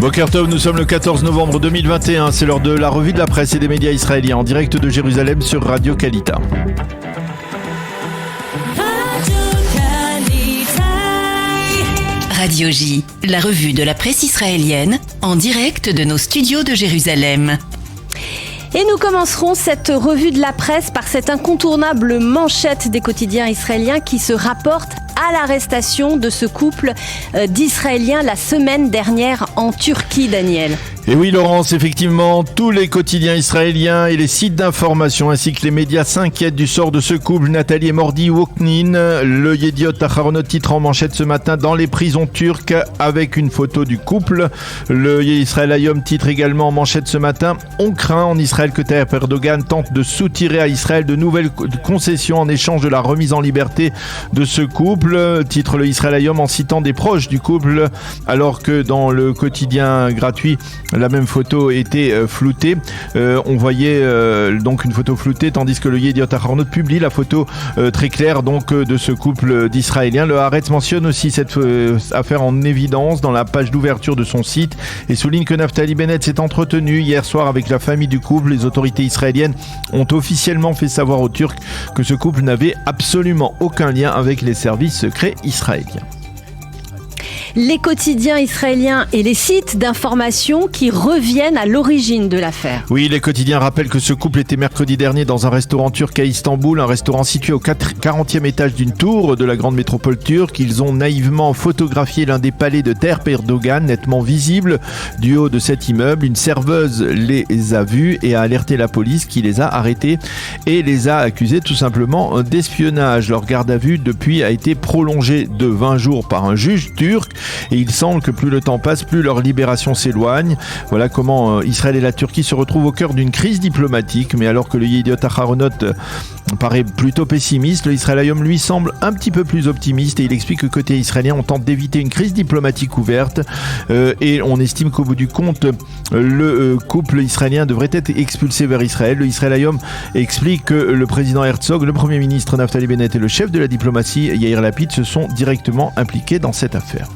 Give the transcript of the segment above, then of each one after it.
Boker Tov, nous sommes le 14 novembre 2021, c'est l'heure de la revue de la presse et des médias israéliens en direct de Jérusalem sur Radio Kalita. Radio J, la revue de la presse israélienne en direct de nos studios de Jérusalem. Et nous commencerons cette revue de la presse par cette incontournable manchette des quotidiens israéliens qui se rapporte à l'arrestation de ce couple d'Israéliens la semaine dernière en Turquie, Daniel. Et oui Laurence, effectivement, tous les quotidiens israéliens et les sites d'information ainsi que les médias s'inquiètent du sort de ce couple, Nathalie et Mordi Woknin. Le Yediot Aharonot titre en manchette ce matin dans les prisons turques avec une photo du couple. Le Israël Hayom titre également en manchette ce matin: on craint en Israël que Tayyip Erdogan tente de soutirer à Israël de nouvelles concessions en échange de la remise en liberté de ce couple. Titre le Israël Hayom en citant des proches du couple, alors que dans le quotidien gratuit, la même photo était floutée. On voyait donc une photo floutée, tandis que le Yediot Aharonot publie la photo très claire donc de ce couple d'Israéliens. Le Haaretz mentionne aussi cette affaire en évidence dans la page d'ouverture de son site et souligne que Naftali Bennett s'est entretenu hier soir avec la famille du couple. Les autorités israéliennes ont officiellement fait savoir aux Turcs que ce couple n'avait absolument aucun lien avec les services secrets israéliens. Les quotidiens israéliens et les sites d'information qui reviennent à l'origine de l'affaire. Oui, les quotidiens rappellent que ce couple était mercredi dernier dans un restaurant turc à Istanbul, un restaurant situé au 40e étage d'une tour de la grande métropole turque. Ils ont naïvement photographié l'un des palais de Tayyip Erdogan, nettement visible du haut de cet immeuble. Une serveuse les a vus et a alerté la police qui les a arrêtés et les a accusés tout simplement d'espionnage. Leur garde à vue depuis a été prolongée de 20 jours par un juge turc. Et il semble que plus le temps passe, plus leur libération s'éloigne. Voilà comment Israël et la Turquie se retrouvent au cœur d'une crise diplomatique. Mais alors que le Yediot Aharonot paraît plutôt pessimiste, le Israël Hayom lui semble un petit peu plus optimiste et il explique que côté israélien on tente d'éviter une crise diplomatique ouverte et on estime qu'au bout du compte le couple israélien devrait être expulsé vers Israël. Le Israël Hayom explique que le président Herzog, le premier ministre Naftali Bennett et le chef de la diplomatie Yair Lapid se sont directement impliqués dans cette affaire.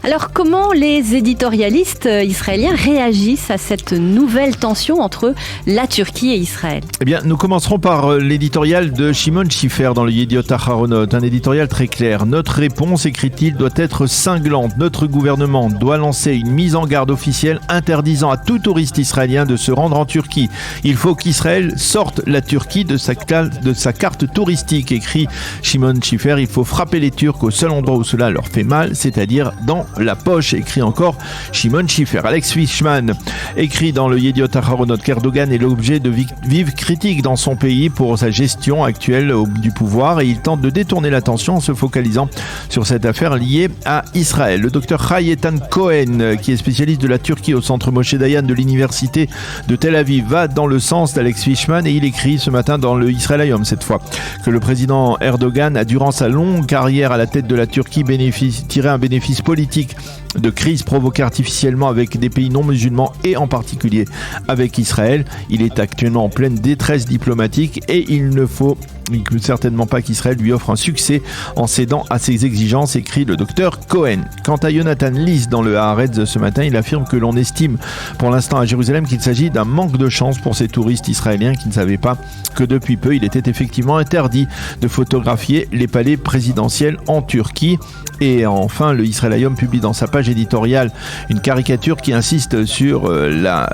Alors comment les éditorialistes israéliens réagissent à cette nouvelle tension entre la Turquie et Israël ? Eh bien, nous commencerons par l'éditorial de Shimon Schiffer dans le Yediot Aharonot, un éditorial très clair. Notre réponse, écrit-il, doit être cinglante. Notre gouvernement doit lancer une mise en garde officielle interdisant à tout touriste israélien de se rendre en Turquie. Il faut qu'Israël sorte la Turquie de sa carte touristique, écrit Shimon Schiffer. Il faut frapper les Turcs au seul endroit où cela leur fait mal, c'est-à-dire dans la poche, écrit encore Shimon Schiffer. Alex Fishman écrit dans le Yediot Aharonot qu'Erdogan est l'objet de vives critiques dans son pays pour sa gestion actuelle du pouvoir et il tente de détourner l'attention en se focalisant sur cette affaire liée à Israël. Le docteur Chai Etan Cohen, qui est spécialiste de la Turquie au centre Moshe Dayan de l'université de Tel Aviv, va dans le sens d'Alex Fishman et il écrit ce matin dans le Israël Hayom cette fois que le président Erdogan a durant sa longue carrière à la tête de la Turquie tiré un bénéfice politique de crise provoquée artificiellement avec des pays non musulmans et en particulier avec Israël. Il est actuellement en pleine détresse diplomatique et il ne faut certainement pas qu'Israël lui offre un succès en cédant à ses exigences, écrit le docteur Cohen. Quant à Jonathan Liss dans le Haaretz ce matin, il affirme que l'on estime pour l'instant à Jérusalem qu'il s'agit d'un manque de chance pour ces touristes israéliens qui ne savaient pas que depuis peu il était effectivement interdit de photographier les palais présidentiels en Turquie. Et enfin, le Israël Hayom publie dans sa page éditoriale une caricature qui insiste sur la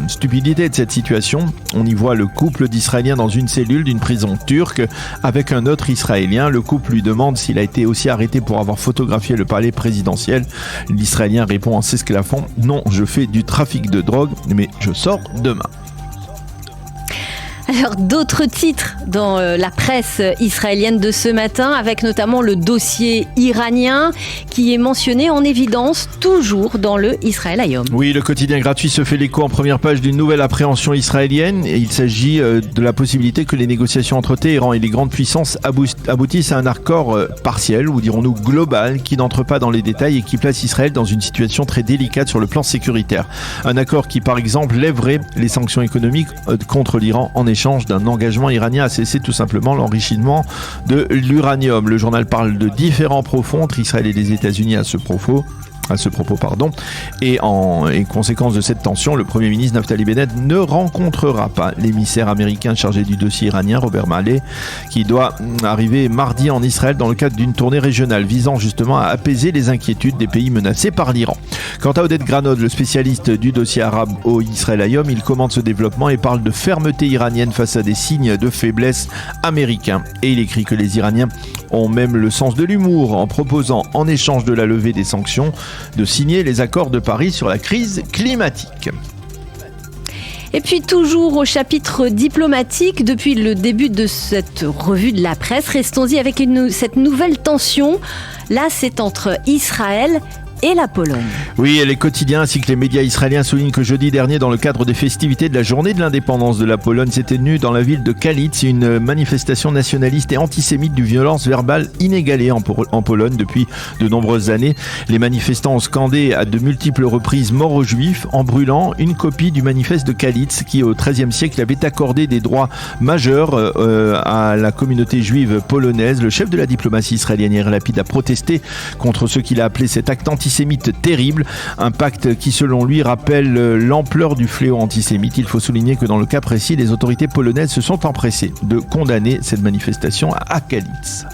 stupidité de cette situation. On y voit le couple d'Israéliens dans une cellule d'une prison turque avec un autre Israélien. Le couple lui demande s'il a été aussi arrêté pour avoir photographié le palais présidentiel. L'Israélien répond en s'esclaffant: non, je fais du trafic de drogue, mais je sors demain. Alors d'autres titres dans la presse israélienne de ce matin, avec notamment le dossier iranien qui est mentionné en évidence toujours dans le Israël Hayom. Oui, le quotidien gratuit se fait l'écho en première page d'une nouvelle appréhension israélienne et il s'agit de la possibilité que les négociations entre Téhéran et les grandes puissances aboutissent à un accord partiel, ou dirons-nous global, qui n'entre pas dans les détails et qui place Israël dans une situation très délicate sur le plan sécuritaire. Un accord qui, par exemple, lèverait les sanctions économiques contre l'Iran en échange d'un engagement iranien à cesser tout simplement l'enrichissement de l'uranium. Le journal parle de différends profonds entre Israël et les États-Unis à ce propos. à ce propos. Et en conséquence de cette tension, le Premier ministre Naftali Bennett ne rencontrera pas l'émissaire américain chargé du dossier iranien, Robert Malley, qui doit arriver mardi en Israël dans le cadre d'une tournée régionale visant justement à apaiser les inquiétudes des pays menacés par l'Iran. Quant à Oded Granod, le spécialiste du dossier arabe au Israël Hayom, il commente ce développement et parle de fermeté iranienne face à des signes de faiblesse américains. Et il écrit que les Iraniens ont même le sens de l'humour en proposant, en échange de la levée des sanctions, de signer les accords de Paris sur la crise climatique. Et puis toujours au chapitre diplomatique, depuis le début de cette revue de la presse, restons-y avec cette nouvelle tension. Là, c'est entre Israël et la Pologne. Oui, et les quotidiens ainsi que les médias israéliens soulignent que jeudi dernier, dans le cadre des festivités de la journée de l'indépendance de la Pologne, s'est tenue dans la ville de Kalisz une manifestation nationaliste et antisémite d'une violence verbale inégalée en Pologne depuis de nombreuses années. Les manifestants ont scandé à de multiples reprises « Mort aux Juifs » en brûlant une copie du manifeste de Kalisz qui, au XIIIe siècle, avait accordé des droits majeurs à la communauté juive polonaise. Le chef de la diplomatie israélienne, Yair Lapid, a protesté contre ce qu'il a appelé cet acte antisémite terrible, un pacte qui selon lui rappelle l'ampleur du fléau antisémite. Il faut souligner que dans le cas précis, les autorités polonaises se sont empressées de condamner cette manifestation à Kalisz.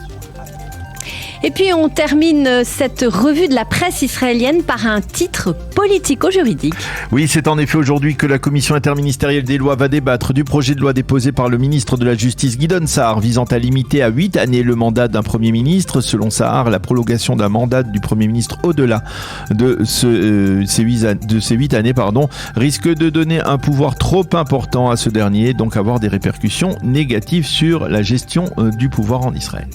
Et puis on termine cette revue de la presse israélienne par un titre politico-juridique. Oui, c'est en effet aujourd'hui que la commission interministérielle des lois va débattre du projet de loi déposé par le ministre de la Justice Gideon Sa'ar visant à limiter à 8 années le mandat d'un Premier ministre. Selon Sa'ar, la prolongation d'un mandat du Premier ministre au-delà de ces 8 années risque de donner un pouvoir trop important à ce dernier, donc avoir des répercussions négatives sur la gestion du pouvoir en Israël.